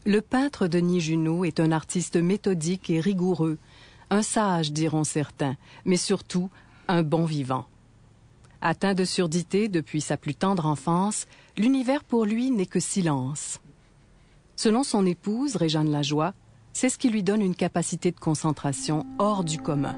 Le peintre Denis Junot est un artiste méthodique et rigoureux, un sage diront certains, mais surtout un bon vivant. Atteint de surdité depuis sa plus tendre enfance, l'univers pour lui n'est que silence. Selon son épouse, Réjeanne Lajoie, c'est ce qui lui donne une capacité de concentration hors du commun.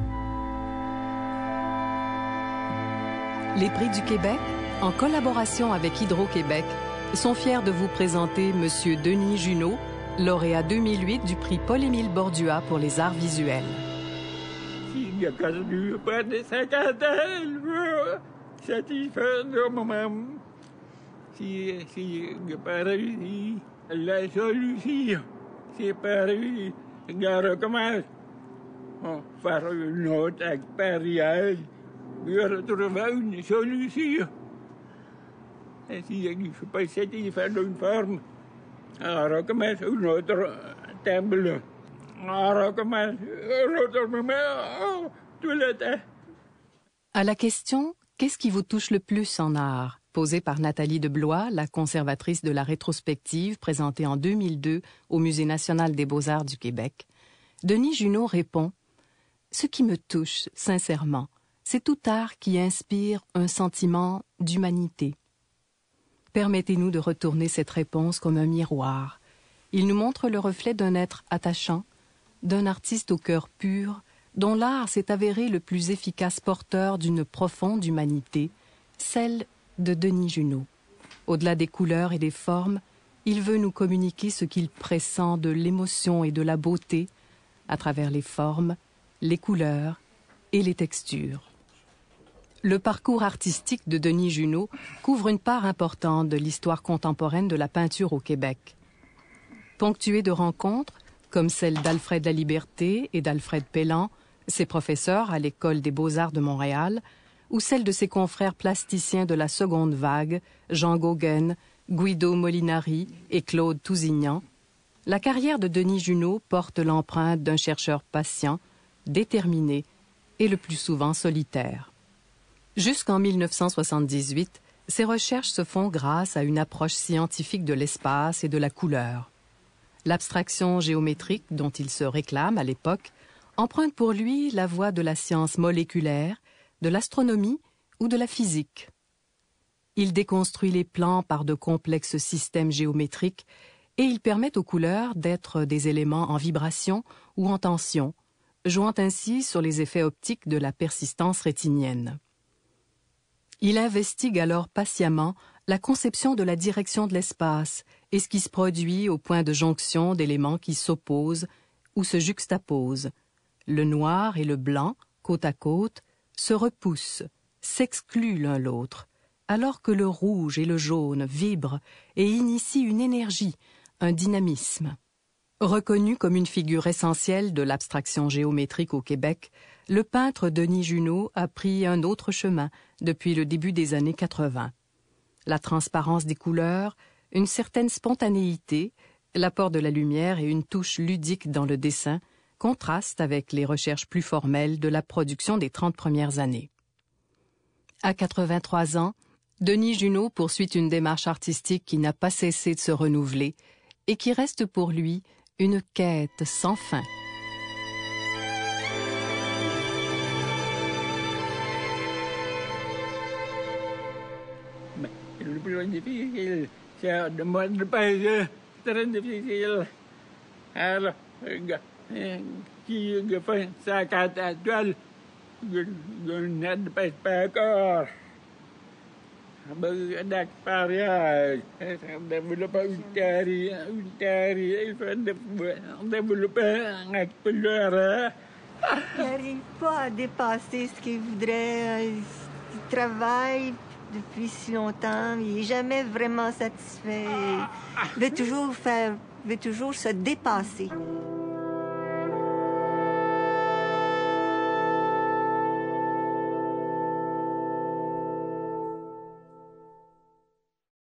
Les Prix du Québec, en collaboration avec Hydro-Québec, sont fiers de vous présenter M. Denis Junot, lauréat 2008 du prix Paul-Émile Bordua pour les arts visuels. Il a connu près de 50 ans, satisfait de moi-même. Si pas réussi, la solution, c'est pas réussi, on recommence. On va faire une autre expérience, puis retrouver une solution. Et si je ne suis pas satisfait d'une forme, on recommence une autre table. On recommence un autre moment, tout le temps. À la question « Qu'est-ce qui vous touche le plus en art ?» posée par Nathalie de Blois, la conservatrice de la rétrospective présentée en 2002 au Musée national des beaux-arts du Québec, Denis Junot répond « Ce qui me touche, sincèrement, c'est tout art qui inspire un sentiment d'humanité. » Permettez-nous de retourner cette réponse comme un miroir. Il nous montre le reflet d'un être attachant, d'un artiste au cœur pur, dont l'art s'est avéré le plus efficace porteur d'une profonde humanité, celle de Denis Junot. Au-delà des couleurs et des formes, il veut nous communiquer ce qu'il pressent de l'émotion et de la beauté à travers les formes, les couleurs et les textures. Le parcours artistique de Denis Junot couvre une part importante de l'histoire contemporaine de la peinture au Québec. Ponctué de rencontres, comme celle d'Alfred Laliberté et d'Alfred Pellan, ses professeurs à l'École des beaux-arts de Montréal, ou celle de ses confrères plasticiens de la seconde vague, Jean Gauguin, Guido Molinari et Claude Tousignan, la carrière de Denis Junot porte l'empreinte d'un chercheur patient, déterminé et le plus souvent solitaire. Jusqu'en 1978, ses recherches se font grâce à une approche scientifique de l'espace et de la couleur. L'abstraction géométrique dont il se réclame à l'époque emprunte pour lui la voie de la science moléculaire, de l'astronomie ou de la physique. Il déconstruit les plans par de complexes systèmes géométriques et il permet aux couleurs d'être des éléments en vibration ou en tension, jouant ainsi sur les effets optiques de la persistance rétinienne. Il investigue alors patiemment la conception de la direction de l'espace et ce qui se produit au point de jonction d'éléments qui s'opposent ou se juxtaposent. Le noir et le blanc, côte à côte, se repoussent, s'excluent l'un l'autre, alors que le rouge et le jaune vibrent et initient une énergie, un dynamisme. Reconnu comme une figure essentielle de l'abstraction géométrique au Québec, le peintre Denis Junot a pris un autre chemin depuis le début des années 80. La transparence des couleurs, une certaine spontanéité, l'apport de la lumière et une touche ludique dans le dessin contrastent avec les recherches plus formelles de la production des 30 premières années. À 83 ans, Denis Junot poursuit une démarche artistique qui n'a pas cessé de se renouveler et qui reste pour lui une quête sans fin. Le plus difficile, c'est de moi de pêcher. Très difficile. Alors, qui fait 50 étoiles, je ne pêche pas encore. D'expérience, développer une théorie, il faut développer un explorateur. Il n'arrive pas à dépasser ce qu'il voudrait. Il travaille depuis si longtemps, il n'est jamais vraiment satisfait. Il veut toujours se dépasser.